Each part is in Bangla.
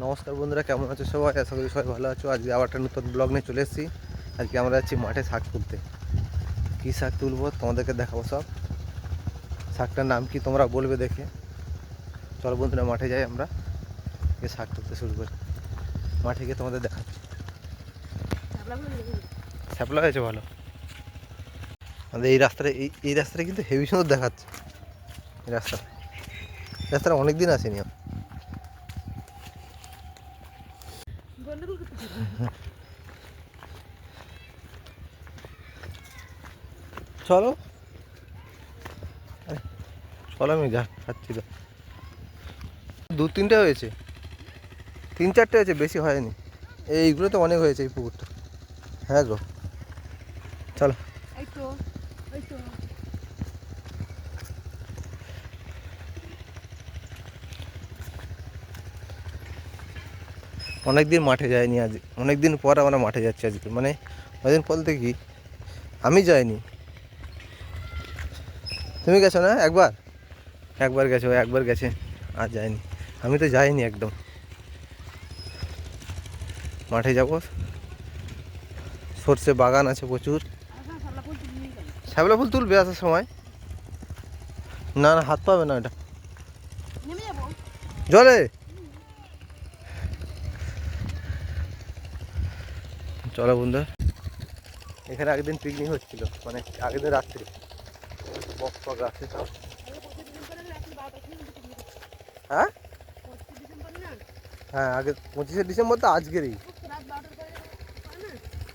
নমস্কার বন্ধুরা, কেমন আছো সবাই? আশা করি সবাই ভালো আছো। আজকে আবার একটা নতুন ব্লগ নিয়ে চলে এসেছি। আজকে আমরা যাচ্ছি মাঠে শাক তুলতে। কী শাক তুলবো তোমাদেরকে দেখাবো সব। শাকটার নাম কি তোমরা বলবে দেখে। চলো বন্ধুরা, মাঠে যাই, আমরা গিয়ে শাক তুলতে শুরু করি। মাঠে গিয়ে তোমাদের দেখাচ্ছি। শ্যাপলা হয়েছে ভালো। আমাদের এই রাস্তাটা এই রাস্তাটা কিন্তু হেভি সুন্দর দেখাচ্ছে। এই রাস্তাটা অনেক দিন আসেনি। চলো চলো, আমি খাচ্ছি তো। দু তিনটে হয়েছে, তিন চারটে হয়েছে, বেশি হয়নি। এইগুলো তো অনেক হয়েছে এই পুকুরটা। হ্যাঁ গো, চলো। অনেক দিন মাঠে যাইনি, আজ অনেক দিন পর আমরা মাঠে যাচ্ছি আজকে। মানে অনেকদিন বলতে কি, আমি যাইনি। তুমি গেছো না? একবার গেছে, আর যাইনি। আমি তো যাইনি একদম। মাঠে যাব, সর্ষে বাগান আছে প্রচুর। শ্যাবলা ফুল তুলবে আসার সময়? না না, হাত পাবে না এটা জলে। চলো বন্ধু, এখানে আগের দিন পিকনিক হচ্ছিল, মানে আগের দিন রাত্রি বক্স ফক আছে সব। হ্যাঁ হ্যাঁ, আগে 25শে ডিসেম্বর তো আজকেরই।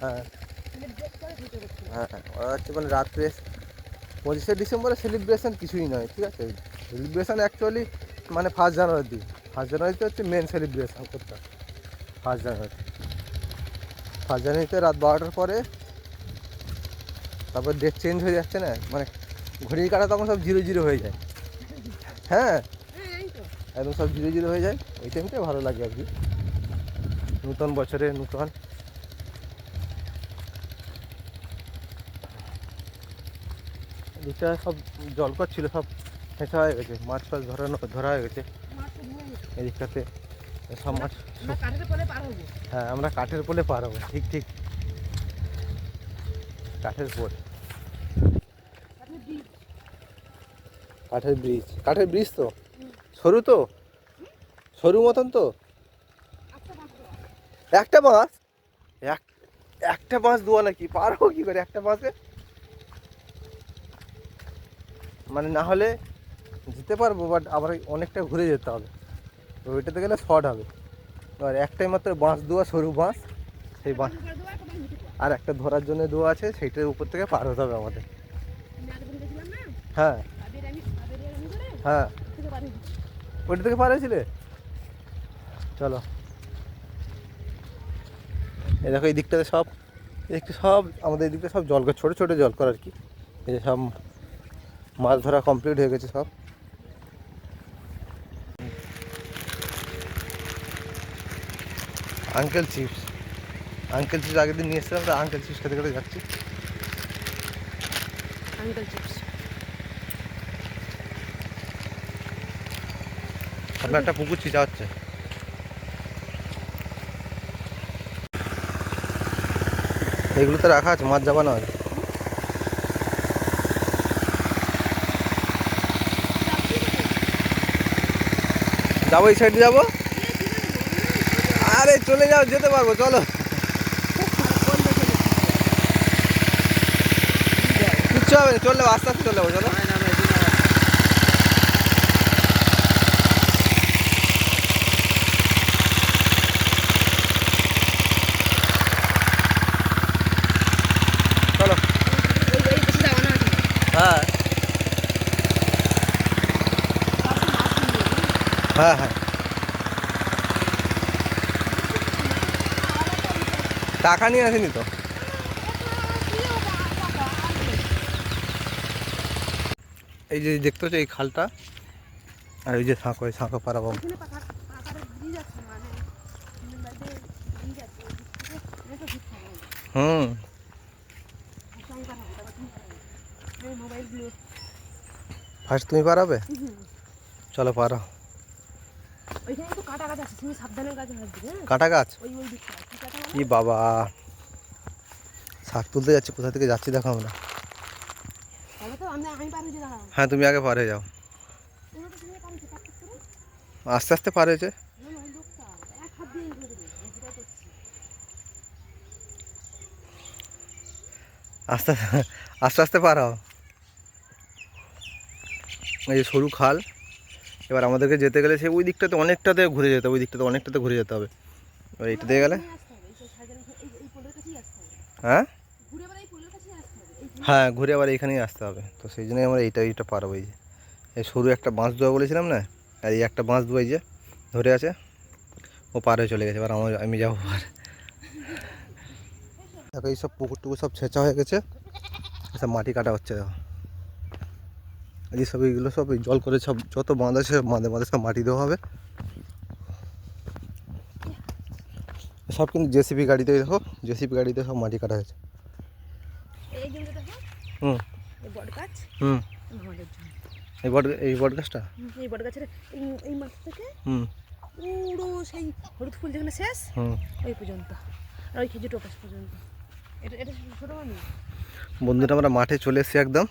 হ্যাঁ হ্যাঁ হ্যাঁ, ওরা হচ্ছে মানে রাত্রে 25শে ডিসেম্বরের সেলিব্রেশন কিছুই নয়, ঠিক আছে? সেলিব্রেশন অ্যাকচুয়ালি মানে 1 জানুয়ারি। 1 জানুয়ারিতে হচ্ছে মেন সেলিব্রেশন করতে হয়। 1 জানুয়ারি, 1 জানুয়ারিতে রাত 12টার পরে তারপর ডেট চেঞ্জ হয়ে যাচ্ছে না, মানে ঘড়ির কাঁটা তখন সব 0 0 হয়ে যায়। হ্যাঁ, একদম সব 0 0 হয়ে যায়। ওই টাইমটাই ভালো লাগে আর কি, নতুন বছরে নতুন। দিকটা সব জল ছিল, সব হেঁচা হয়ে গেছে, মাছ ফাছ ধরা হয়ে গেছে এই দিকটাতে সব মাছ। হ্যাঁ, আমরা কাঠের পোলে পার হবো। ঠিক ঠিক, কাঠের পোল, কাঠের ব্রিজ তো সরু, তো সরু মতন তো। একটা বাঁশ, একটা বাঁশ দেওয়া নাকি? পারবো কি করে একটা বাঁশে? মানে না হলে যেতে পারবো, বাট আবার অনেকটা ঘুরে যেতে হবে, ওইটাতে গেলে শর্ট হবে। আর একটাই মাত্র বাঁশ দেওয়া, সরু বাঁশ, সেই বাঁশ আর একটা ধরার জন্য দেওয়া আছে, সেইটার উপর থেকে পার হতে হবে আমাদের। হ্যাঁ হ্যাঁ, ওইটা থেকে পার হয়েছিলে। চলো, এই দেখো এই দিকটাতে সব, সব আমাদের এই দিকটা সব জল কর, ছোটো ছোটো জল কর আর কি। এই যে সব মাছ ধরা কমপ্লিট হয়ে গেছে সব। আঙ্কেল চিপস আগের দিন নিয়ে এসেছিলাম, তো আঙ্কেল চিপস খেতে খেতে যাচ্ছি। আপনার একটা পুকুর চিচা হচ্ছে। এগুলোতে রাখা আছে, মাছ যাবা না। যাবো, এই সাইডে যাবো। আরে চলে যাও, যেতে পারবো, চলো। কিচ্ছু হবে না, চলে যাবো, আস্তে আস্তে চলে যাবো, চলো। চলো। হ্যাঁ হ্যাঁ হ্যাঁ, টাকা নিয়ে আসেনি তো। এই যে দেখতে হচ্ছে এই খালটা, আর ওই যে সাঁকো পাড়াবো। হুম, ফার্স্ট তুমি পারাবে? চলো পারো। কাটা গাছ আছে, তুমি সাবধানে গাছ হাসবে। হ্যাঁ, কাঁটা গাছ? ওই দিকটা কি কাটা কি বাবা, শাক তুলতে যাচ্ছি, কোথা থেকে যাচ্ছি দেখো আমরা। তাহলে তো আমি পার হয়ে যাবো। হ্যাঁ তুমি আগে পার হয়ে যাও। ওরা তো তুমি পার হচ্ছে কাট করে। আস্তে আস্তে পার হয়েছে। না না, ওই লোকটা এক হাত দিয়ে ধরে দেবে, আমি যেটাই করছি। আস্তে আস্তে আস্তে পার হও। এই যে সরু খাল, এবার আমাদেরকে যেতে গেলে সে ওই দিকটাতে অনেকটাতে ঘুরে যেতে হবে, ওই দিকটাতে অনেকটাতে ঘুরে যেতে হবে। এবার এইটা দিয়ে গেলে এই পোলের কাছেই আসতে হবে। হ্যাঁ ঘুরে আবার এই পোলের কাছেই আসতে হবে। হ্যাঁ ঘুরে আবার এইখানেই আসতে হবে, তো সেই জন্যই আমরা এইটা পার হবো। এই যে এই সরু একটা বাঁশ দেওয়া বলেছিলাম না, আর এই একটা বাঁশ দেওয়া এই যে ধরে আছে, ও পার হয়ে চলে গেছে। এবার আমি যাবো পার। দেখো এইসব পুকুর টুকুর সব ছেঁচা হয়ে গেছে, সব মাটি কাটা হচ্ছে। দেখো এই সব এইগুলো সব জল করে সব যত বাঁধ আছে বাঁধে বাঁধে সব মাটি দেওয়া হবে। সব কিন্তু জেসিবি গাড়িতে, দেখো জেসিবি গাড়িতে সব মাটি কাটা হয়েছে। এই জন্য দেখো, হুম এই বট গাছ হুম আমাদের জন্য। এই বট গাছটা এই বট গাছের এই মাছ থেকে হুম পুরো সেই হলুদ ফুল যেখানে শেষ হুম ওই পর্যন্ত, আর ওই খেজুর টোপাস পর্যন্ত। এটা ছোটো মানুষ। বন্ধুরা আমরা মাঠে চলে এসেছি একদম,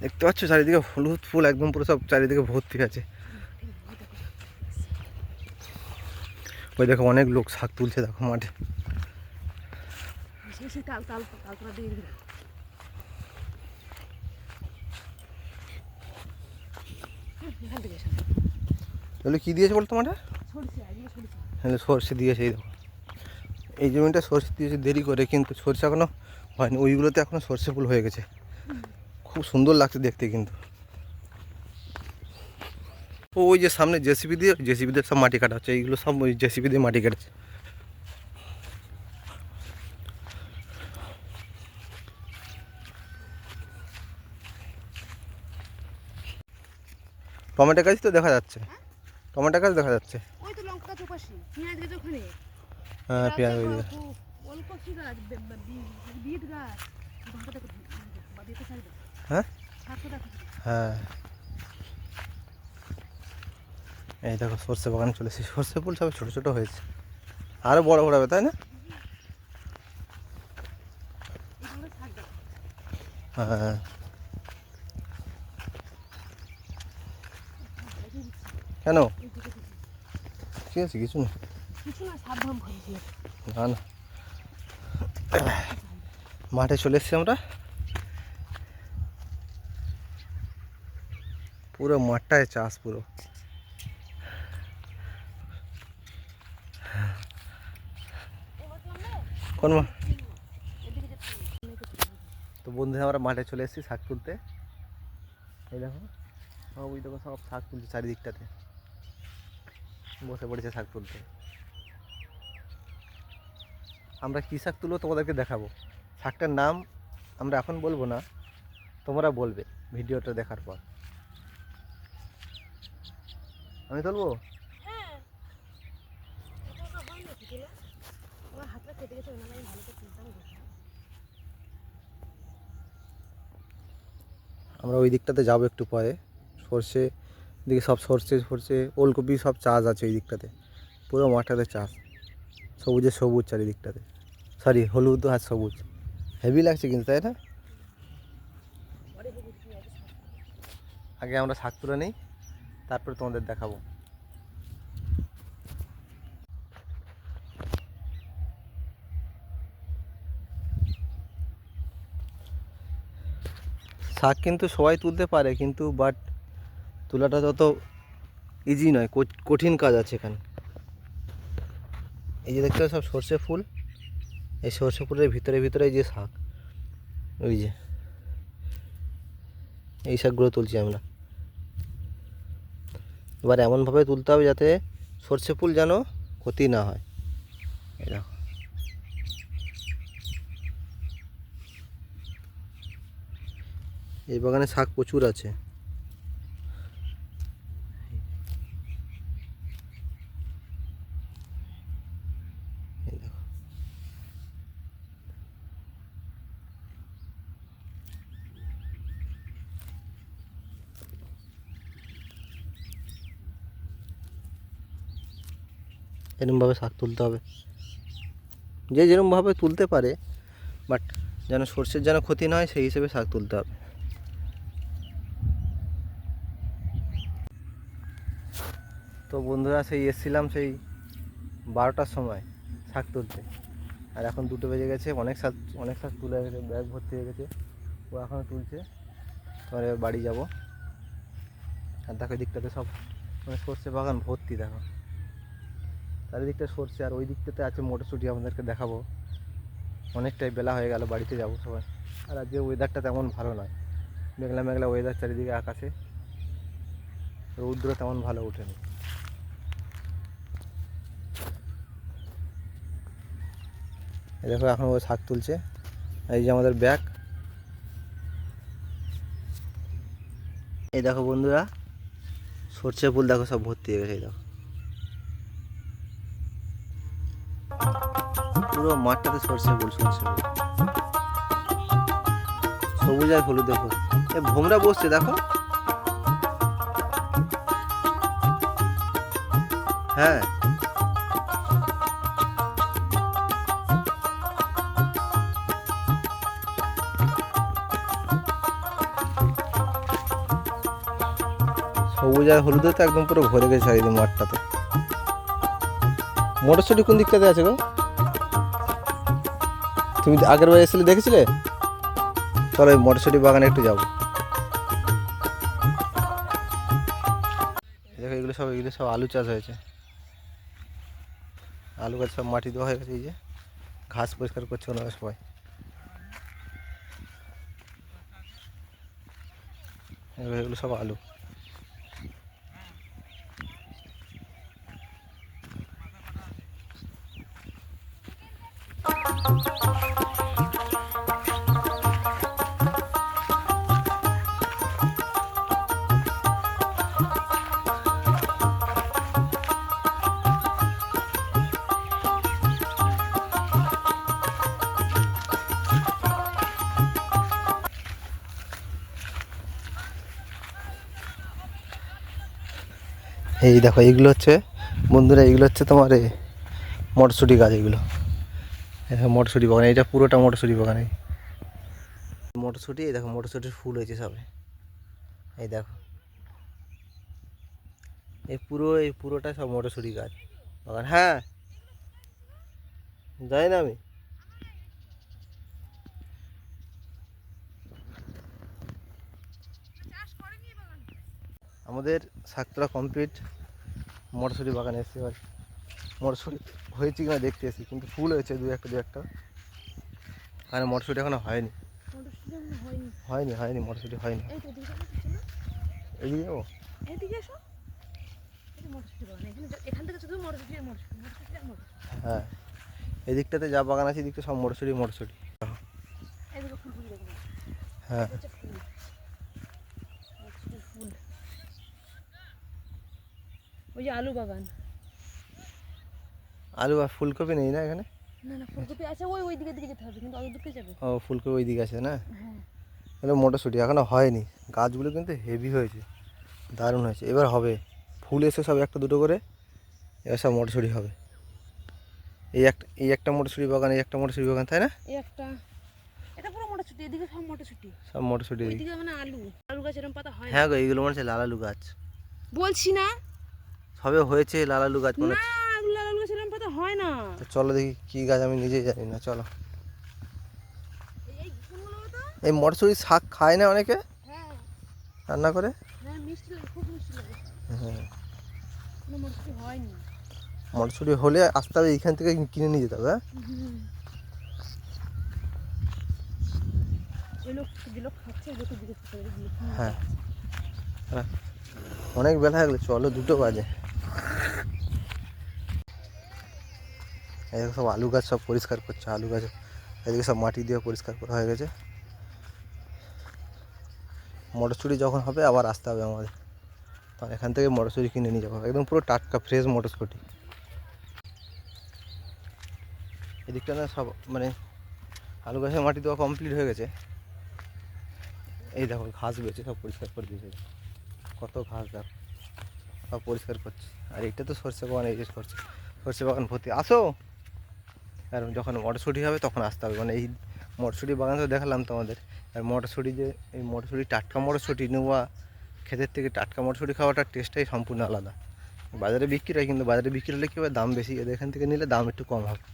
দেখতে পাচ্ছ চারিদিকে হলুদ ফুল একদম পুরো সব চারিদিকে ভর্তি আছে। ওই দেখো অনেক লোক শাক তুলছে দেখো মাঠে। সেই তালতলা দিয়ে দিবি। এখান থেকে এসে তাহলে কী দিয়েছে বলতো মাঠে? সরষে, এগুলো সরষে। হ্যাঁ সর্ষে দিয়েছে। এই দেখো এই জমিটা সর্ষে দিয়েছে দেরি করে, কিন্তু সর্ষে এখনও হয়নি, ওইগুলোতে এখনও সর্ষে ফুল হয়ে গেছে, খুব সুন্দর লাগছে দেখতে কিন্তু। ওই যে সামনে জেসিবি দিয়ে সব মাটি কাটা হচ্ছে, এইগুলো সব ওই জেসিবি দিয়ে মাটি কাটছে। টমেটো গাছ তো দেখা যাচ্ছে, টমেটো গাছ দেখা যাচ্ছে। ওই তো লঙ্কা গাছ ওপাশে, পেঁয়াজ গাছ ওখানে। হ্যাঁ পেঁয়াজ ওই দিকে। ওলকপি গাছ, বিট গাছ, ঘন্টা দেখো বা দিতে চাই। হ্যাঁ শাকও দেখো। হ্যাঁ এই দেখো সর্ষে বাগানে চলেছি, সর্ষে ফুল সব ছোটো ছোটো হয়েছে, আরও বড় বড় হবে তাই না? এগুলো শাক দেখো। হ্যাঁ কেন ঠিক আছে কিছু না, কিছু না, সাবধান করেছি। না না। মাঠে চলে এসেছি আমরা, পুরো মাঠটায় চাষ পুরো। কোন তো বন্ধুরা আমরা মাঠে চলে এসেছি শাক তুলতে। এই দেখো ওই দেখো সব শাক তুলছে চারিদিকটাতে, বসে পড়েছে শাক তুলতে। আমরা কী শাক তুলবো তোমাদেরকে দেখাবো, শাকটার নাম আমরা এখন বলবো না, তোমরা বলবে ভিডিওটা দেখার পর। আমি তুলবো? হ্যাঁ, এটা তো হয় না তুলে। আমার হাতটা কেটে গেছে, ওনারা আমি ভালো করে তুলতাম। আমরা ওই দিকটাতে যাবো একটু পরে, সর্ষে দিকে সব সর্ষে ওলকপি সব চাষ আছে ওই দিকটাতে, পুরো মাঠটাতে চাষ, সবুজে সবুজ চারিদিকটাতে, সরি হলুদ আর সবুজ, হেভি লাগছে কিন্তু তাই না? আগে আমরা শাক তুলে নিই, তারপরে তোমাদের দেখাবো। শাক কিন্তু সবাই তুলতে পারে, কিন্তু বাট তোলাটা তত ইজি নয়, কঠিন কাজ আছে এখানে। এই যে দেখতে পাচ্ছ সব সর্ষে ফুল, এই সর্ষে ফুলের ভিতরে ভিতরে যে শাক, ওই যে এই শাকগুলো তুলছি আমরা। এবার এমনভাবে তুলতে হবে যাতে সর্ষে ফুল যেন ক্ষতি না হয়। এই দেখো এই বাগানে শাক প্রচুর আছে। এই দেখো এরকমভাবে শাক তুলতে হবে, যে যেরকমভাবে তুলতে পারে, বাট যেন সর্ষের যেন ক্ষতি না হয় সেই হিসেবে শাক তুলতে হবে। তো বন্ধুরা সেই এসেছিলাম সেই 12টার সময় শাক তুলতে, আর এখন 2টো বেজে গেছে। অনেক শাক তুলে গেছে, ব্যাগ ভর্তি হয়ে গেছে, ও এখনও তুলছে। পরে বাড়ি যাব। আর দেখো দিকটাতে সব মানে সর্ষে বাগান ভর্তি, দেখো চারিদিকটা সর্ষে, আর ওই দিকটাতে আছে মটরশুঁটি, আপনাদেরকে দেখাবো। অনেকটাই বেলা হয়ে গেল, বাড়িতে যাব সবাই। আর আজকে ওয়েদারটা তেমন ভালো নয়, মেঘলা মেঘলা ওয়েদার, চারিদিকে আকাশে রৌদ্র তেমন ভালো ওঠেনি। এই দেখো এখন ও শাক তুলছে, এই যে আমাদের ব্যাগ। এই দেখো বন্ধুরা, সর্ষে ফুল দেখো সব ভর্তি হয়ে গেছে। এই দেখো পুরো মাঠটাতে সর্ষে ফুল, সবুজ আর হলুদ। দেখো এ ভোমরা বসছে, দেখো। হ্যাঁ, সবুজ আর হলুদে তো একদম পুরো ভরে গেছে চারিদিকে মাঠটাতে। মটরশুঁটি কোন দিকটাতে আছে গো? তুমি আগের বার এসেছিলে, দেখেছিলে? চলো এই মটরশুঁটি বাগানে একটু যাবো। দেখো এগুলো সব আলু চাষ হয়েছে। আলু গাছ সব মাটি দেওয়া হয়ে গেছে, এই যে ঘাস পরিষ্কার করছে ওনারা সবাই। এগুলো সব আলু। এই দেখো এইগুলো হচ্ছে বন্ধুরা, এইগুলো হচ্ছে তোমার মটরশুঁটি গাছ। এগুলো মটরশুঁটি বাগান, এটা পুরোটা মটরশুঁটি বাগান। এই মটরশুঁটি, এই দেখো মটরশুঁটির ফুল হয়েছে সবে। এই দেখো এই পুরোটা সব মটরশুঁটি গাছ বাগান। হ্যাঁ, যাই না আমি। আমাদের শাক তোলা কমপ্লিট, মটরশুঁটি বাগানে এসেছি। এবার মটরশুঁটি হয়েছে কিনা দেখতে এসেছি, কিন্তু ফুল হয়েছে দু একটা। আর মটরশুঁটি এখনো হয়নি, মটরশুঁটি হয়নি। এদিকে যাবো? হ্যাঁ, এদিকটাতে যা বাগান আছে এদিকটা সব মটরশুঁটি। হ্যাঁ, ওই যে আলু বাগান। আলু আর ফুলকপি নেই না এখানে? না ফুলকপি আছে, ওই দিকে যেতে হবে, কিন্তু ওই দিকে যাবে। ও ফুলকপি ওই দিকে আছে না? হ্যাঁ, তাহলে মটরশুঁটি এখনো হয়নি। গাছগুলো কিন্তু হেভি হয়েছে, দারুণ হয়েছে। এবার হবে, ফুল এসে সব একটা দুটো করে, এবার সব মটরশুঁটি হবে। এই একটা মটরশুঁটি বাগান, এই একটা মটরশুঁটি বাগান, তাই না? এটা পুরো মটরশুঁটি, এদিকে সব মটরশুঁটি। সব মটরশুঁটি। ওইদিকে মানে আলু গাছ এরকম পাতা হয় না। হ্যাঁ গো, এইগুলো মনে হচ্ছে লাল আলু গাছ। বলছি না, সবে হয়েছে লাল আলু গাছ মনে না হচ্ছে। আলু গাছ এরকম পাতা হয় না। তো চলো দেখি কী গাছ, আমি নিজেই জানি না। চলো। এই ফুলগুলো তো, এই মটরশুঁটি শাক খায় না অনেকে হ্যাঁ রান্না করে? হ্যাঁ, মিষ্টি লাগে, খুব মিষ্টি লাগে। হ্যাঁ, কোনো মটরশুঁটি হয়নি। মটরশুঁটি হলে আসতে হবে এইখান থেকে কিনে নিয়ে যেতে হবে। হ্যাঁ, ওই যে লোক খাচ্ছে, ওই লোকের দিকে তাকিয়ে দেখি কি হ্যাঁ, হ্যাঁ। অনেক বেলা হয়ে গেলো, চলো 2টো বাজে। এদিকে সব আলু গাছ সব পরিষ্কার করছে, আলু গাছ এদিকে সব মাটি দিয়ে পরিষ্কার করা হয়ে গেছে। মটরশুঁটি যখন হবে আবার আসতে হবে আমাদের, তখন এখান থেকে মটরশুঁটি কিনে নিয়ে যাবো, একদম পুরো টাটকা ফ্রেশ মটরশুঁটি। এদিকটা না সব মানে আলু গাছের মাটি দেওয়া কমপ্লিট হয়ে গেছে। এই দেখো ঘাস বেছে সব পরিষ্কার করে দিয়েছে, কত ঘাস দেখো, সব পরিষ্কার করছে। আর এইটা তো সর্ষে বাগান, এই যে সর্ষে বাগান ভর্তি, আসো। আর যখন মটরশুঁটি হবে তখন আসতে হবে, মানে এই মটরশুঁটি বাগান তো দেখালাম তোমাদের। আর মটরশুঁটি যে এই মটরশুঁটি টাটকা মটরশুঁটি নেওয়া, ক্ষেতের থেকে টাটকা মটরশুঁটি খাওয়াটার টেস্টটাই সম্পূর্ণ আলাদা। বাজারে বিক্রি হয়, কিন্তু বাজারে বিক্রি হলে কী হবে, দাম বেশি, এদের এখান থেকে নিলে দাম একটু কম হবে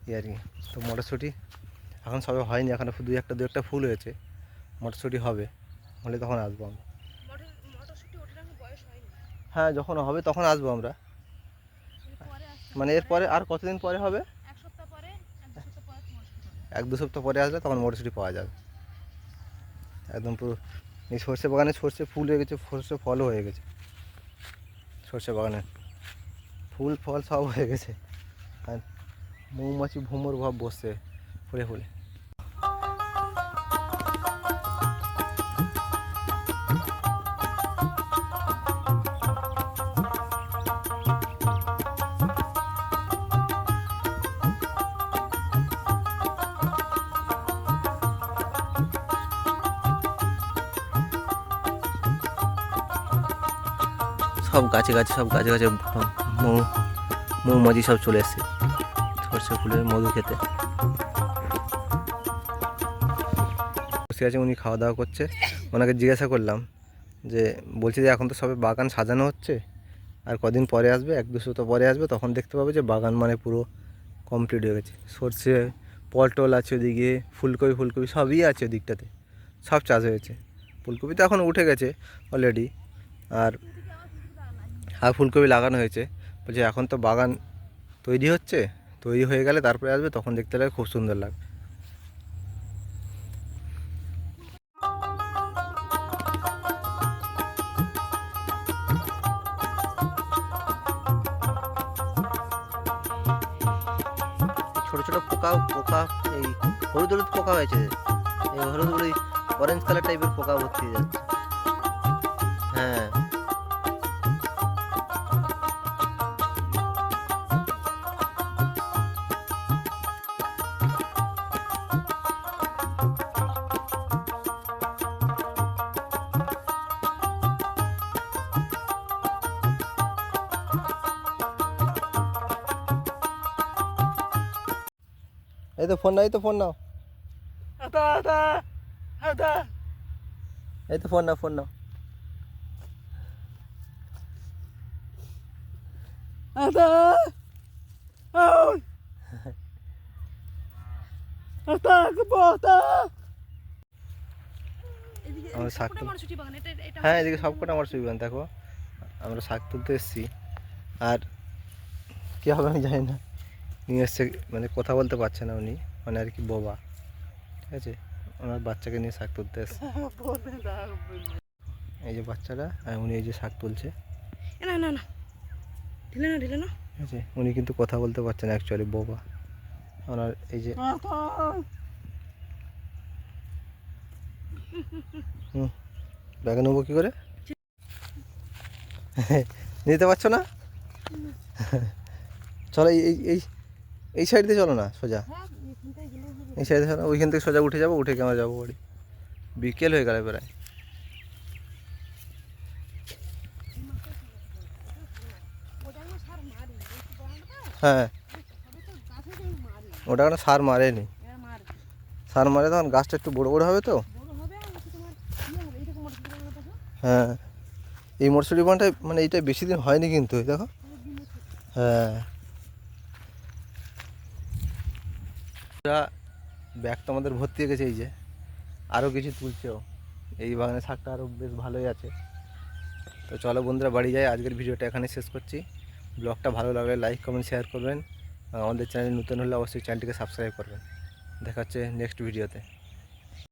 এই আর কি। তো মটরশুঁটি এখন সবে হয়নি, এখন দু একটা ফুল হয়েছে, মটরশুঁটি হবে, হলে তখন আসবো আমরা। মটরশুঁটি ওঠার এখন বয়স হয়নি, হ্যাঁ, যখন হবে তখন আসবো আমরা। পরে আসতে মানে এরপরে আর কতদিন পরে হবে? 1 সপ্তাহ পরে, 1-2 সপ্তাহ পরে মটরশুঁটি হবে। 1-2 সপ্তাহ পরে আসলে তখন মটরশুঁটি পাওয়া যাবে একদম পুরো। এই সর্ষে বাগানে সর্ষে ফুল হয়ে গেছে, সর্ষে ফলও হয়ে গেছে, সর্ষে বাগানে ফুল ফল সব হয়ে গেছে। আর মৌমাছি ভ্রমর ভাব বসছে ফুলে ফুলে। সব গাছে গাছে মৌমাছি সব চলে এসছে সর্ষে ফুলের মধু খেতে। বসে আছে, উনি খাওয়া দাওয়া করছে। ওনাকে জিজ্ঞাসা করলাম যে, বলছি যে এখন তো সবে বাগান সাজানো হচ্ছে, আর কদিন পরে আসবে, 1-2 সপ্তাহ পরে আসবে, তখন দেখতে পাবে যে বাগান মানে পুরো কমপ্লিট হয়ে গেছে। সর্ষে পটল আছে ওদিকে, ফুলকপি সবই আছে ওদিকটাতে, সব চাষ হয়েছে। ফুলকপি তো এখন উঠে গেছে অলরেডি, আর ফুলকপি লাগানো হয়েছে। বলছে এখন তো বাগান তৈরি হচ্ছে, তৈরি হয়ে গেলে তারপরে আসবে, তখন দেখতে লাগে খুব সুন্দর লাগবে। ছোট ছোট পোকা এই হলুদ হলুদ পোকা হয়েছে, এই হলুদ হলুদ অরেঞ্জ কালার টাইপের পোকা ভর্তি হয়ে যাচ্ছে। হ্যাঁ, এই তো ফোন নাও, এই তো ফোন নাও, এই তো ফোন নাও। এদিকে আমরা শাক সবকটা মটরশুঁটি বাগান, এটা হ্যাঁ, এদিকে সবকটা আমার সুবিধা। দেখো আমরা শাক তুলতে এসেছি, আর কী হবে আমি জানি না, নিয়ে এসছে, মানে কথা বলতে পারছে না উনি, মানে আর কি বোবা, ঠিক আছে, ওনার বাচ্চাকে নিয়ে শাক তুলতে এসছে। এই যে বাচ্চাটা, আর উনি এই যে শাক তুলছে, না না না, ঢিলে না ঠিক আছে। উনি কিন্তু কথা বলতে পারছে না, অ্যাকচুয়ালি বোবা। ওনার এই যে ব্যাগে নেবো কী করে, নিতে পারছো না? চলো এই এই এই সাইড দিয়ে চলো না, সোজা হ্যাঁ, এখান থেকে গেলেও হবে। এই সাইডে চলো, ওইখান থেকে সোজা উঠে যাবো, উঠে গিয়ে আমরা যাবো বাড়ি। বিকেল হয়ে গেল প্রায়। ওটা আমি সার মারি, বলছি বাগানটা হ্যাঁ, সবে তো গাছে যে মারি, ওটা কোনো সার মারেনি, এবার মারি সার মারে তখন গাছটা একটু বড় বড় হবে তো। বড় হবে, আর হচ্ছে তোমার ইয়ে হবে, এইরকম মটরশুঁটি বাগানটা দেখো, হ্যাঁ, এই মটরশুঁটি বাগানটা মানে এইটা বেশি দিন হয়নি কিন্তু, এই দেখো। অনেক দিন হচ্ছে। হ্যাঁ, ব্যাগ তো আমাদের ভর্তি হয়ে গেছে, এই যে আরও কিছু তুলছেও, এই বাগানের শাকটা আরও বেশ ভালোই আছে। তো চলো বন্ধুরা বাড়ি যাই, আজকের ভিডিওটা এখানে শেষ করছি। ব্লগটা ভালো লাগলে লাইক কমেন্ট শেয়ার করবেন, আমাদের চ্যানেল নতুন হলে অবশ্যই চ্যানেলটিকে সাবস্ক্রাইব করবেন। দেখা হচ্ছে নেক্সট ভিডিওতে।